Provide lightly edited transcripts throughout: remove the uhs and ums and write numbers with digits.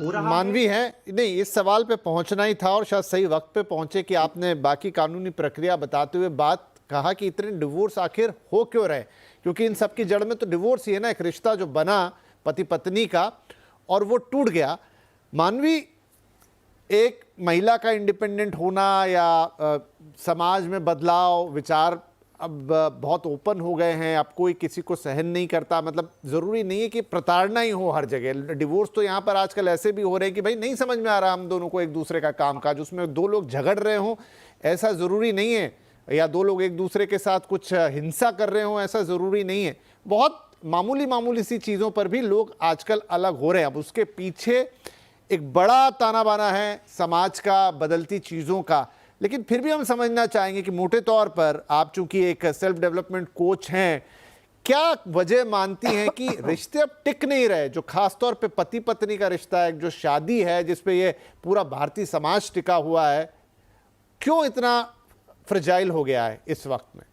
हो रहा मानवी है नहीं, इस सवाल पे पहुंचना ही था और शायद सही वक्त पे पहुंचे कि आपने बाकी कानूनी प्रक्रिया बताते हुए बात कहा कि इतने डिवोर्स आखिर हो क्यों रहे, क्योंकि इन सब की जड़ में तो डिवोर्स ही है ना, एक रिश्ता जो बना पति पत्नी का और वो टूट गया। मानवी, एक महिला का इंडिपेंडेंट होना या समाज में बदलाव, विचार अब बहुत ओपन हो गए हैं, अब कोई किसी को सहन नहीं करता, मतलब ज़रूरी नहीं है कि प्रताड़ना ही हो हर जगह। डिवोर्स तो यहाँ पर आजकल ऐसे भी हो रहे हैं कि भाई नहीं समझ में आ रहा हम दोनों को एक दूसरे का कामकाज, उसमें दो लोग झगड़ रहे हों ऐसा ज़रूरी नहीं है, या दो लोग एक दूसरे के साथ कुछ हिंसा कर रहे हों ऐसा ज़रूरी नहीं है। बहुत मामूली मामूली सी चीज़ों पर भी लोग आजकल अलग हो रहे हैं। अब उसके पीछे एक बड़ा ताना बाना है समाज का, बदलती चीज़ों का, लेकिन फिर भी हम समझना चाहेंगे कि मोटे तौर पर आप चूंकि एक सेल्फ डेवलपमेंट कोच हैं, क्या वजह मानती हैं कि रिश्ते अब टिक नहीं रहे, जो खास तौर पे पति पत्नी का रिश्ता है, जो शादी है जिसपे ये पूरा भारतीय समाज टिका हुआ है, क्यों इतना फ्रेजाइल हो गया है इस वक्त में?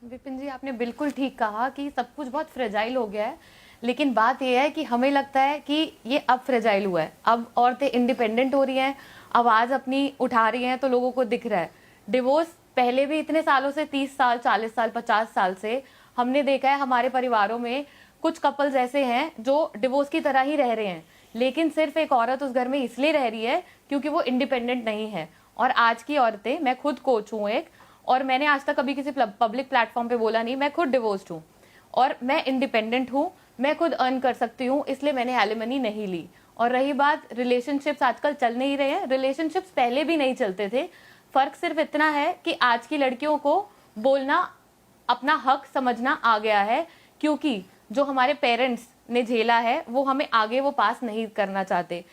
विपिन जी, आपने बिल्कुल ठीक कहा कि सब कुछ बहुत फ्रेजाइल हो गया है, लेकिन बात यह है कि हमें लगता है कि ये अब फ्रेजाइल हुआ है। अब औरतें इंडिपेंडेंट हो रही हैं, आवाज़ अपनी उठा रही हैं, तो लोगों को दिख रहा है। डिवोर्स पहले भी इतने सालों से, 30 साल, 40 साल, 50 साल से हमने देखा है हमारे परिवारों में कुछ कपल्स ऐसे हैं जो डिवोर्स की तरह ही रह रहे हैं, लेकिन सिर्फ एक औरत उस घर में इसलिए रह रही है क्योंकि वो इंडिपेंडेंट नहीं है। और आज की औरतें, मैं खुद कोच हूँ एक, और मैंने आज तक कभी किसी पब्लिक प्लेटफॉर्म पे बोला नहीं, मैं खुद डिवोर्स्ड हूँ और मैं इंडिपेंडेंट हूँ, मैं खुद अर्न कर सकती हूँ, इसलिए मैंने एलिमनी नहीं ली। और रही बात रिलेशनशिप्स, आजकल चल नहीं रहे हैं, रिलेशनशिप्स पहले भी नहीं चलते थे। फर्क सिर्फ इतना है कि आज की लड़कियों को बोलना, अपना हक समझना आ गया है, क्योंकि जो हमारे पेरेंट्स ने झेला है वो हमें आगे वो पास नहीं करना चाहते।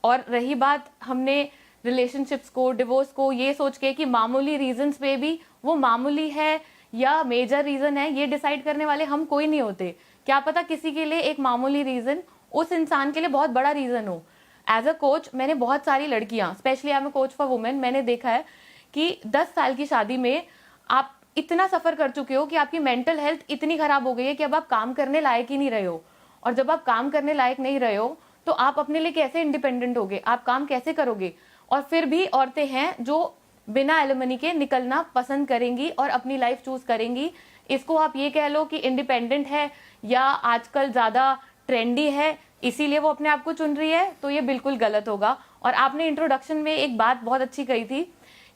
और रही बात, हमने रिलेशनशिप्स को, डिवोर्स को ये सोच के कि मामूली रीजंस पे भी वो मामूली है या मेजर रीजन है, ये डिसाइड करने वाले हम कोई नहीं होते। क्या पता किसी के लिए एक मामूली रीजन उस इंसान के लिए बहुत बड़ा रीजन हो। एज अ कोच मैंने बहुत सारी लड़कियां, specially I am a coach for women, मैंने देखा है कि 10 साल की शादी में आप इतना सफर कर चुके हो कि आपकी मेंटल हेल्थ इतनी खराब हो गई है कि अब आप काम करने लायक ही नहीं रहे हो। और जब आप काम करने लायक नहीं रहे हो तो आप अपने लिए कैसे इंडिपेंडेंट होगे, आप काम कैसे करोगे? और फिर भी औरतें हैं जो बिना एलिमनी के निकलना पसंद करेंगी और अपनी लाइफ चूज करेंगी। इसको आप ये कह लो कि इंडिपेंडेंट है या आजकल ज्यादा ट्रेंडी है इसीलिए वो अपने आप को चुन रही है, तो ये बिल्कुल गलत होगा। और आपने इंट्रोडक्शन में एक बात बहुत अच्छी कही थी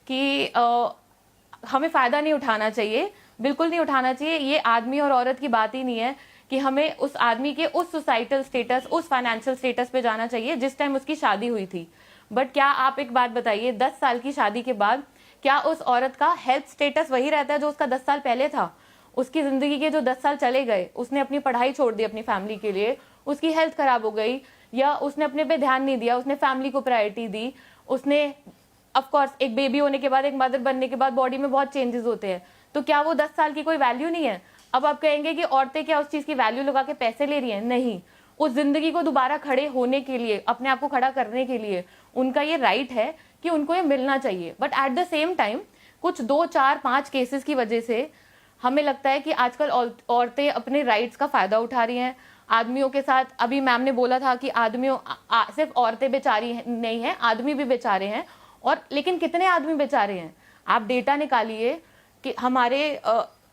कि हमें फायदा नहीं उठाना चाहिए, बिल्कुल नहीं उठाना चाहिए। ये आदमी और औरत की बात ही नहीं है कि हमें उस आदमी के उस सोसाइटल स्टेटस, उस फाइनेंशियल स्टेटस पे जाना चाहिए जिस टाइम उसकी शादी हुई थी। बट क्या आप एक बात बताइए, 10 साल की शादी के बाद क्या उस औरत का हेल्थ स्टेटस वही रहता है जो उसका 10 साल पहले था? उसकी जिंदगी के जो 10 साल चले गए, उसने अपनी पढ़ाई छोड़ दी अपनी फैमिली के लिए, उसकी हेल्थ खराब हो गई, या उसने अपने पे ध्यान नहीं दिया, उसने फैमिली को प्रायोरिटी दी, उसने ऑफ कोर्स एक बेबी होने के बाद, एक मदर बनने के बाद बॉडी में बहुत चेंजेस होते हैं, तो क्या वो 10 साल की कोई वैल्यू नहीं है? अब आप कहेंगे कि औरतें क्या उस चीज की वैल्यू लगा के पैसे ले रही हैं? नहीं, उस जिंदगी को दोबारा खड़े होने के लिए, अपने आप को खड़ा करने के लिए उनका ये राइट है कि उनको ये मिलना चाहिए। But at the same time कुछ 2, 4, 5 केसेस की वजह से हमें लगता है कि आजकल औरतें अपने राइट्स का फायदा उठा रही हैं आदमियों के साथ। अभी मैम ने बोला था कि आदमियों, सिर्फ औरतें बेचारी नहीं हैं, आदमी भी बेचारे हैं। और लेकिन कितने आदमी बेचारे हैं? आप डेटा निकालिए कि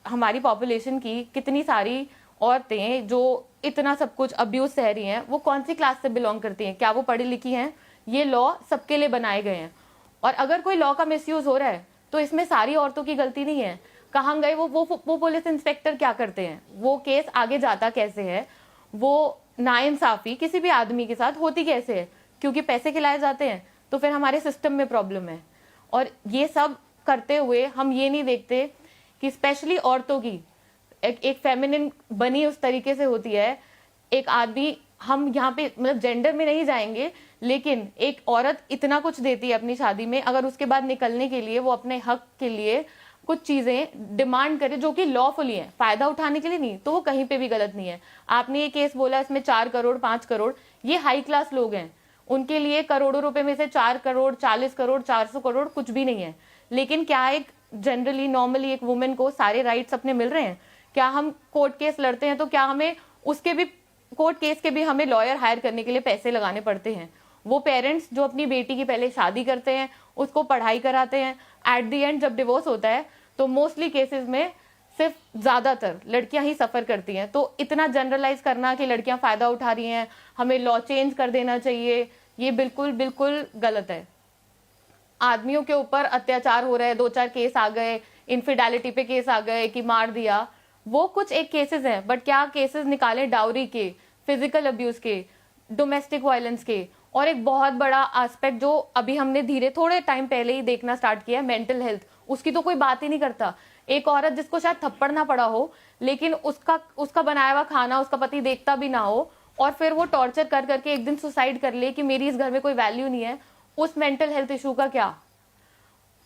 हमारी पॉपुलेशन की कितनी सारी औरतें जो इतना सब कुछ अब्यूज सह रही हैं, वो कौन सी क्लास से बिलोंग करती हैं? क्या वो पढ़ी लिखी हैं? ये लॉ सबके लिए बनाए गए हैं, और अगर कोई लॉ का मिसयूज हो रहा है तो इसमें सारी औरतों की गलती नहीं है। कहाँ गए वो पुलिस इंस्पेक्टर क्या करते हैं? वो केस आगे जाता कैसे है? वो नाइंसाफी किसी भी आदमी के साथ होती कैसे है? क्योंकि पैसे खिलाए जाते हैं। तो फिर हमारे सिस्टम में प्रॉब्लम है। और ये सब करते हुए हम ये नहीं देखते कि स्पेशली औरतों की एक फेमिनिन बनी उस तरीके से होती है। एक आदमी, हम यहाँ पे मतलब जेंडर में नहीं जाएंगे, लेकिन एक औरत इतना कुछ देती है अपनी शादी में, अगर उसके बाद निकलने के लिए वो अपने हक के लिए कुछ चीजें डिमांड करे जो कि लॉफुली है, फायदा उठाने के लिए नहीं, तो वो कहीं पे भी गलत नहीं है। आपने ये केस बोला इसमें 4 करोड़ 5 करोड़, ये हाई क्लास लोग हैं, उनके लिए करोड़ों रुपए में से 4 करोड़ 40 करोड़ 400 करोड़ कुछ भी नहीं है। लेकिन क्या एक जनरली नॉर्मली एक वुमेन को सारे राइट्स अपने मिल रहे हैं? क्या हम कोर्ट केस लड़ते हैं तो क्या हमें उसके भी कोर्ट केस के भी हमें लॉयर हायर करने के लिए पैसे लगाने पड़ते हैं। वो पेरेंट्स जो अपनी बेटी की पहले शादी करते हैं, उसको पढ़ाई कराते हैं, एट द एंड जब डिवोर्स होता है तो मोस्टली केसेस में सिर्फ ज्यादातर लड़कियां ही सफर करती हैं। तो इतना जनरलाइज करना कि लड़कियां फायदा उठा रही हैं, हमें लॉ चेंज कर देना चाहिए, ये बिल्कुल बिल्कुल गलत है। आदमियों के ऊपर अत्याचार हो रहा है, 2-4 केस आ गए, इनफिडेलिटी पे केस आ गए कि मार दिया, वो कुछ एक केसेस हैं, बट क्या केसेस निकाले डाउरी के, फिजिकल अब्यूज के, डोमेस्टिक वायलेंस के, और एक बहुत बड़ा एस्पेक्ट जो अभी हमने धीरे थोड़े टाइम पहले ही देखना स्टार्ट किया है, मेंटल हेल्थ, उसकी तो कोई बात ही नहीं करता। एक औरत जिसको शायद थप्पड़ ना पड़ा हो, लेकिन उसका बनाया हुआ खाना उसका पति देखता भी ना हो, और फिर वो टॉर्चर कर करके एक दिन सुसाइड कर ले कि मेरी इस घर में कोई वैल्यू नहीं है, उस मेंटल हेल्थ इशू का क्या?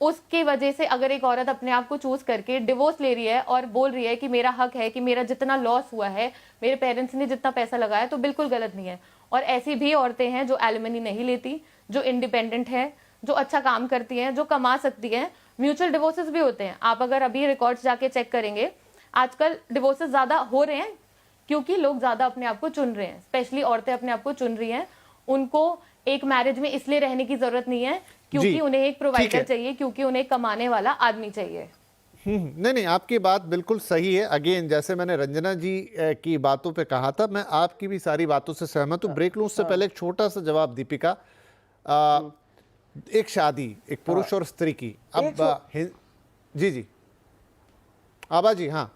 उसकी वजह से अगर एक औरत अपने आप को चूज करके डिवोर्स ले रही है और बोल रही है कि मेरा हक है, कि मेरा जितना लॉस हुआ है, मेरे पेरेंट्स ने जितना पैसा लगाया, तो बिल्कुल गलत नहीं है। और ऐसी भी औरतें हैं जो एलिमनी नहीं लेती, जो इंडिपेंडेंट है, जो अच्छा काम करती हैं, जो कमा सकती हैं। म्यूचुअल डिवोर्सेस भी होते हैं। आप अगर अभी रिकॉर्ड्स जाके चेक करेंगे, आजकल डिवोर्सेस ज्यादा हो रहे हैं क्योंकि लोग ज्यादा अपने आप को चुन रहे हैं, स्पेशली औरतें अपने आप को चुन रही हैं। उनको एक मैरिज में इसलिए रहने की जरूरत नहीं है क्योंकि उन्हें एक प्रोवाइडर चाहिए, क्योंकि उन्हें एक कमाने वाला आदमी चाहिए। नहीं नहीं, आपकी बात बिल्कुल सही है। अगेन, जैसे मैंने रंजना जी की बातों पे कहा था, मैं आपकी भी सारी बातों से सहमत हूँ। ब्रेक लूं उससे पहले एक छोटा सा जवाब दीपिका। एक शादी, एक पुरुष और स्त्री की, अब जी जी आबा जी। हाँ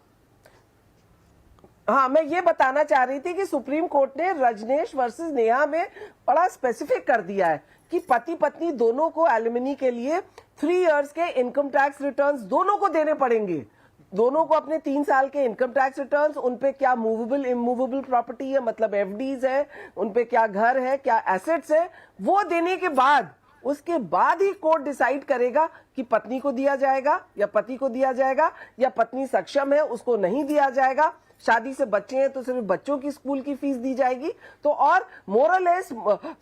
हाँ, मैं ये बताना चाह रही थी कि सुप्रीम कोर्ट ने रजनेश वर्सेस नेहा में बड़ा स्पेसिफिक कर दिया है कि पति पत्नी दोनों को एलिमनी के लिए 3 इयर्स के इनकम टैक्स रिटर्न्स दोनों को देने पड़ेंगे। दोनों को अपने 3 साल के इनकम टैक्स रिटर्न्स, उनपे क्या मूवेबल इमूवेबल प्रॉपर्टी है, मतलब एफडीज है, उनपे क्या घर है, क्या एसेट्स है, वो देने के बाद उसके बाद ही कोर्ट डिसाइड करेगा कि पत्नी को दिया जाएगा या पति को दिया जाएगा, या पत्नी सक्षम है उसको नहीं दिया जाएगा, शादी से बच्चे हैं तो सिर्फ बच्चों की स्कूल की फीस दी जाएगी। तो और मोरलेस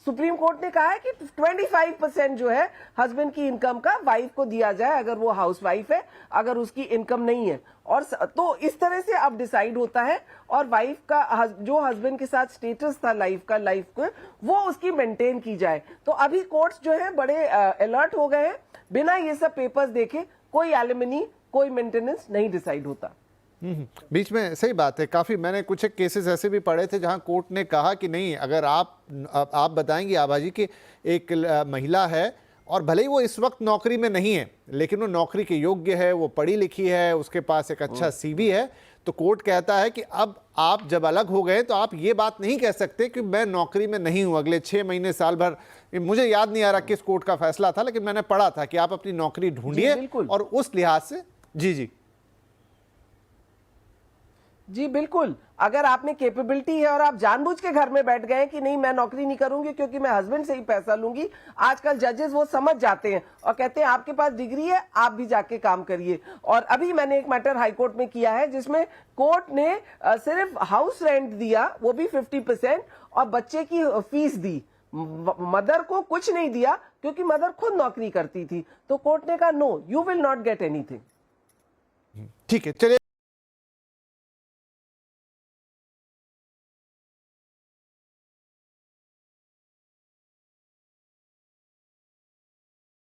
सुप्रीम कोर्ट ने कहा है कि 25% जो है हस्बैंड की इनकम का वाइफ को दिया जाए अगर वो हाउस वाइफ है, अगर उसकी इनकम नहीं है। और तो इस तरह से अब डिसाइड होता है, और वाइफ का जो हस्बैंड के साथ स्टेटस था लाइफ को, वो उसकी मेंटेन की जाए। तो अभी कोर्ट्स जो है बड़े अलर्ट हो गए हैं, बिना ये सब पेपर्स देखे कोई एलिमनी, कोई मेंटेनेंस नहीं डिसाइड होता। बीच में सही बात है। काफ़ी मैंने कुछ एक केसेस ऐसे भी पढ़े थे जहां कोर्ट ने कहा कि नहीं, अगर आप बताएंगे आभा जी कि एक महिला है और भले ही वो इस वक्त नौकरी में नहीं है, लेकिन वो नौकरी के योग्य है, वो पढ़ी लिखी है, उसके पास एक अच्छा सीवी है, तो कोर्ट कहता है कि अब आप जब अलग हो गए तो आप ये बात नहीं कह सकते कि मैं नौकरी में नहीं हूं अगले 6 महीने साल भर। मुझे याद नहीं आ रहा किस कोर्ट का फैसला था, लेकिन मैंने पढ़ा था कि आप अपनी नौकरी ढूंढिए, और उस लिहाज से जी बिल्कुल, अगर आप में कैपेबिलिटी है और आप जानबूझ के घर में बैठ गए कि नहीं मैं नौकरी नहीं करूंगी क्योंकि मैं हस्बैंड से ही पैसा लूंगी, आजकल जजेस वो समझ जाते हैं और कहते हैं आपके पास डिग्री है, आप भी जाके काम करिए। और अभी मैंने एक मैटर हाईकोर्ट में किया है जिसमें कोर्ट ने सिर्फ हाउस रेंट दिया, वो भी 50%, और बच्चे की फीस दी, मदर को कुछ नहीं दिया क्योंकि मदर खुद नौकरी करती थी। तो कोर्ट ने कहा no, you will not get anything. ठीक है, चलिए।